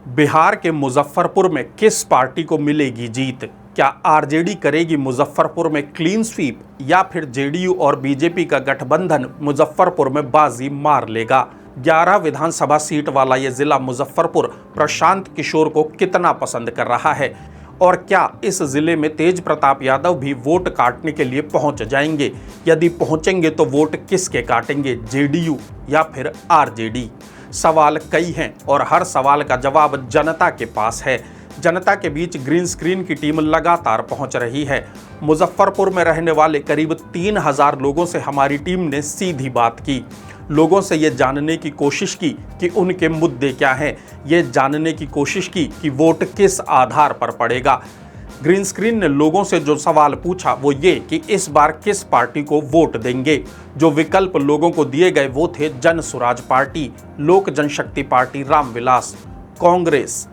बिहार के मुजफ्फरपुर में किस पार्टी को मिलेगी जीत? क्या आरजेडी करेगी मुजफ्फरपुर में क्लीन स्वीप या फिर जेडीयू और बीजेपी का गठबंधन मुजफ्फरपुर में बाजी मार लेगा? 11 विधानसभा सीट वाला ये जिला मुजफ्फरपुर प्रशांत किशोर को कितना पसंद कर रहा है और क्या इस जिले में तेज प्रताप यादव भी वोट काटने के लिए पहुंच जाएंगे? यदि पहुंचेंगे तो वोट किसके काटेंगे, जेडीयू या फिर आरजेडी? सवाल कई हैं और हर सवाल का जवाब जनता के पास है। जनता के बीच ग्रीन स्क्रीन की टीम लगातार पहुंच रही है। मुजफ्फरपुर में रहने वाले करीब 3000 लोगों से हमारी टीम ने सीधी बात की। लोगों से ये जानने की कोशिश की कि उनके मुद्दे क्या हैं, ये जानने की कोशिश की कि वोट किस आधार पर पड़ेगा। ग्रीन स्क्रीन ने लोगों से जो सवाल पूछा वो ये कि इस बार किस पार्टी को वोट देंगे। जो विकल्प लोगों को दिए गए वो थे जन Swaraj party, Lok Janshakti party Ramvilas, Congress,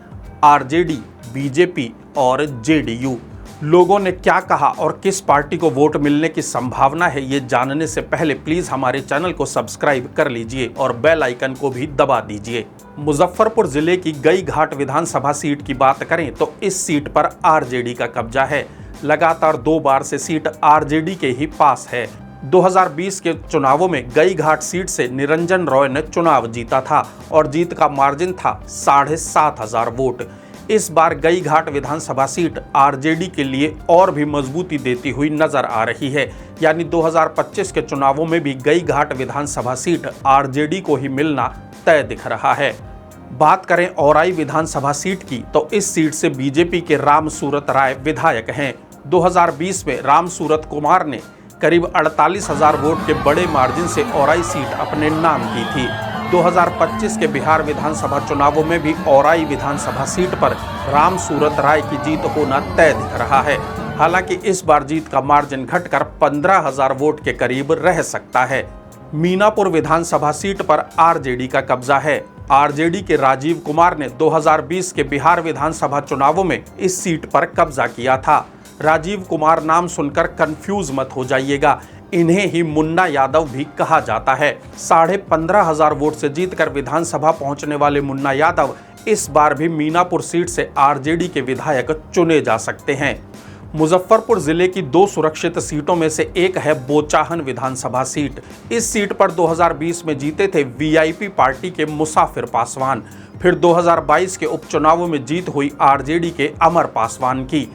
RJD, BJP और जेडीयू। लोगों ने क्या कहा और किस पार्टी को वोट मिलने की संभावना है, ये जानने से पहले प्लीज हमारे चैनल को सब्सक्राइब कर लीजिए और बेल आइकन को भी दबा दीजिए। मुजफ्फरपुर जिले की गई घाट विधानसभा सीट की बात करें तो इस सीट पर आरजेडी का कब्जा है। लगातार 2 बार से सीट आरजेडी के ही पास है। 2020 के चुनावों में गई घाट सीट से निरंजन रॉय ने चुनाव जीता था और जीत का मार्जिन था 7500 वोट। इस बार गई घाट विधानसभा सीट आरजेडी के लिए और भी मजबूती देती हुई नजर आ रही है। यानी 2025 के चुनावों में भी गई घाट विधानसभा सीट आरजेडी को ही मिलना तय दिख रहा है। बात करें औराई विधानसभा सीट की तो इस सीट से बीजेपी के राम सूरत राय विधायक हैं। 2020 में राम सूरत कुमार ने करीब 48,000 वोट के बड़े मार्जिन से औराई सीट अपने नाम की थी। 2025 के बिहार विधानसभा चुनावों में भी औराई विधानसभा सीट पर राम सूरत राय की जीत होना तय दिख रहा है। हालांकि इस बार जीत का मार्जिन घटकर 15,000 वोट के करीब रह सकता है। मीनापुर विधानसभा सीट पर आरजेडी का कब्जा है। आरजेडी के राजीव कुमार ने 2020 के बिहार विधानसभा चुनावों में इस सीट पर कब्जा किया था। राजीव कुमार नाम सुनकर कंफ्यूज मत हो जाइएगा, इन्हें ही मुन्ना यादव भी कहा जाता है। 15,500 वोट से जीतकर विधानसभा पहुंचने वाले मुन्ना यादव इस बार भी मीनापुर सीट से आरजेडी के विधायक चुने जा सकते हैं। मुजफ्फरपुर जिले की 2 सुरक्षित सीटों में से एक है बोचाहन विधानसभा सीट। इस सीट पर 2020 में जीते थे वीआईपी पार्टी के मुसाफिर पासवान। फिर 2022 के उपचुनावों में जीत हुई आरजेडी के अमर पासवान की।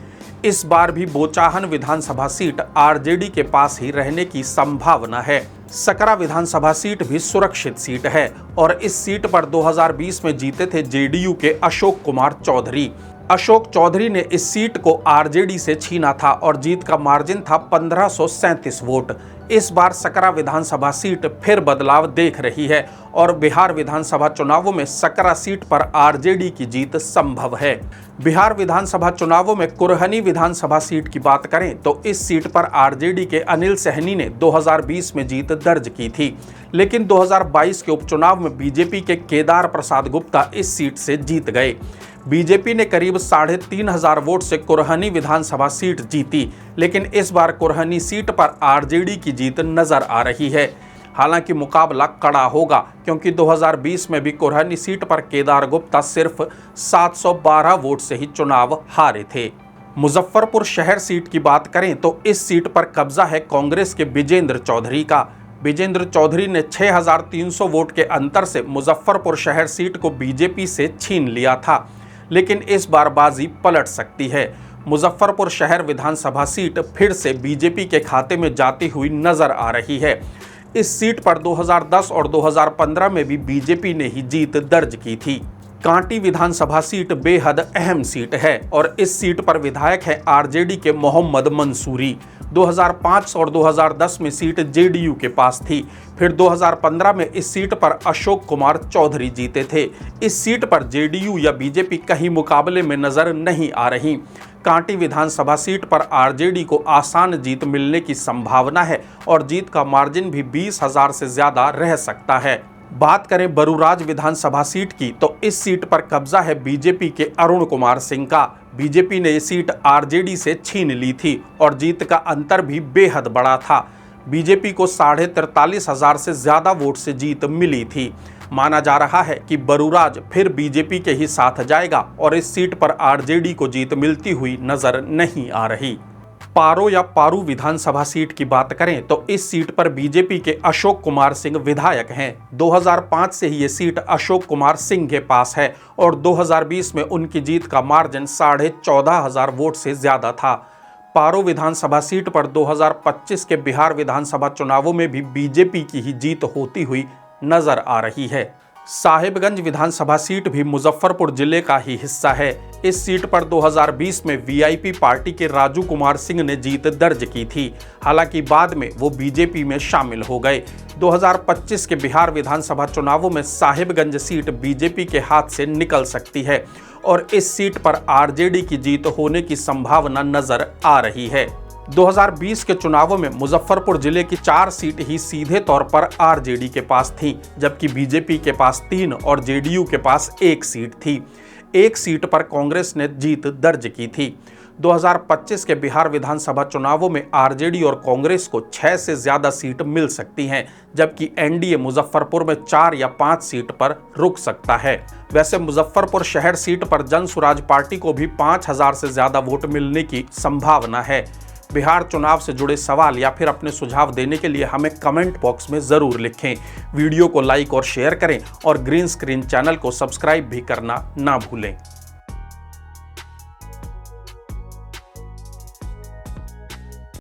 इस बार भी बोचाहन विधानसभा सीट आरजेडी के पास ही रहने की संभावना है। सकरा विधानसभा सीट भी सुरक्षित सीट है और इस सीट पर 2020 में जीते थे जेडीयू के अशोक कुमार चौधरी। अशोक चौधरी ने इस सीट को आरजेडी से छीना था और जीत का मार्जिन था 1537 वोट। इस बार सकरा विधानसभा सीट फिर बदलाव देख रही है और बिहार विधानसभा चुनावों में सकरा सीट पर आरजेडी की जीत संभव है। बिहार विधानसभा चुनावों में कुरहनी विधानसभा सीट की बात करें तो इस सीट पर आरजेडी के अनिल सहनी ने 2020 में जीत दर्ज की थी, लेकिन 2022 के उपचुनाव में बीजेपी के केदार प्रसाद गुप्ता इस सीट से जीत गए। बीजेपी ने करीब 3,500 वोट से कुरहनी विधानसभा सीट जीती, लेकिन इस बार कुरहनी सीट पर आरजेडी की जीत नजर आ रही है। हालांकि मुकाबला कड़ा होगा क्योंकि 2020 में भी कुरहनी सीट पर केदार गुप्ता सिर्फ 712 वोट से ही चुनाव हारे थे। मुजफ्फरपुर शहर सीट की बात करें तो इस सीट पर कब्जा है कांग्रेस के विजेंद्र चौधरी का। विजेंद्र चौधरी ने 6,300 वोट के अंतर से मुजफ्फरपुर शहर सीट को बीजेपी से छीन लिया था, लेकिन इस बार बाजी पलट सकती है। मुजफ्फरपुर शहर विधानसभा सीट फिर से बीजेपी के खाते में जाती हुई नजर आ रही है। इस सीट पर 2010 और 2015 में भी बीजेपी ने ही जीत दर्ज की थी। कांटी विधानसभा सीट बेहद अहम सीट है और इस सीट पर विधायक है आरजेडी के मोहम्मद मंसूरी। 2005 और 2010 में सीट जेडीयू के पास थी। फिर 2015 में इस सीट पर अशोक कुमार चौधरी जीते थे। इस सीट पर जेडीयू या बीजेपी कहीं मुकाबले में नजर नहीं आ रही। कांटी विधानसभा सीट पर आरजेडी को आसान जीत मिलने की संभावना है और जीत का मार्जिन भी 20,000 से ज्यादा रह सकता है। बात करें बरूराज विधानसभा सीट की तो इस सीट पर कब्जा है बीजेपी के अरुण कुमार सिंह का। बीजेपी ने ये सीट आरजेडी से छीन ली थी और जीत का अंतर भी बेहद बड़ा था। बीजेपी को 43,500 से ज्यादा वोट से जीत मिली थी। माना जा रहा है कि बरूराज फिर बीजेपी के ही साथ जाएगा और इस सीट पर आरजेडी को जीत मिलती हुई नजर नहीं आ रही। पारो या पारू विधानसभा सीट की बात करें तो इस सीट पर बीजेपी के अशोक कुमार सिंह विधायक हैं। 2005 से ही ये सीट अशोक कुमार सिंह के पास है और 2020 में उनकी जीत का मार्जिन 14,500 वोट से ज्यादा था। पारो विधानसभा सीट पर 2025 के बिहार विधानसभा चुनावों में भी बीजेपी की ही जीत होती हुई नजर आ रही है। साहिबगंज विधानसभा सीट भी मुजफ्फरपुर जिले का ही हिस्सा है। इस सीट पर 2020 में वीआईपी पार्टी के राजू कुमार सिंह ने जीत दर्ज की थी। हालांकि बाद में वो बीजेपी में शामिल हो गए। 2025 के बिहार विधानसभा चुनावों में साहिबगंज सीट बीजेपी के हाथ से निकल सकती है और इस सीट पर आरजेडी की जीत होने की संभावना नजर आ रही है। 2020 के चुनावों में मुजफ्फरपुर जिले की 4 सीट ही सीधे तौर पर आरजेडी के पास थीं, जबकि बीजेपी के पास 3 और जेडीयू के पास 1 सीट थी। 1 सीट पर कांग्रेस ने जीत दर्ज की थी। 2025 के बिहार विधानसभा चुनावों में आरजेडी और कांग्रेस को 6 से ज्यादा सीट मिल सकती हैं, जबकि एनडीए मुजफ्फरपुर में 4 या 5 सीट पर रुक सकता है। वैसे मुजफ्फरपुर शहर सीट पर जनसुराज पार्टी को भी 5,000 से ज्यादा वोट मिलने की संभावना है। बिहार चुनाव से जुड़े सवाल या फिर अपने सुझाव देने के लिए हमें कमेंट बॉक्स में ज़रूर लिखें। वीडियो को लाइक और शेयर करें और ग्रीन स्क्रीन चैनल को सब्सक्राइब भी करना ना भूलें।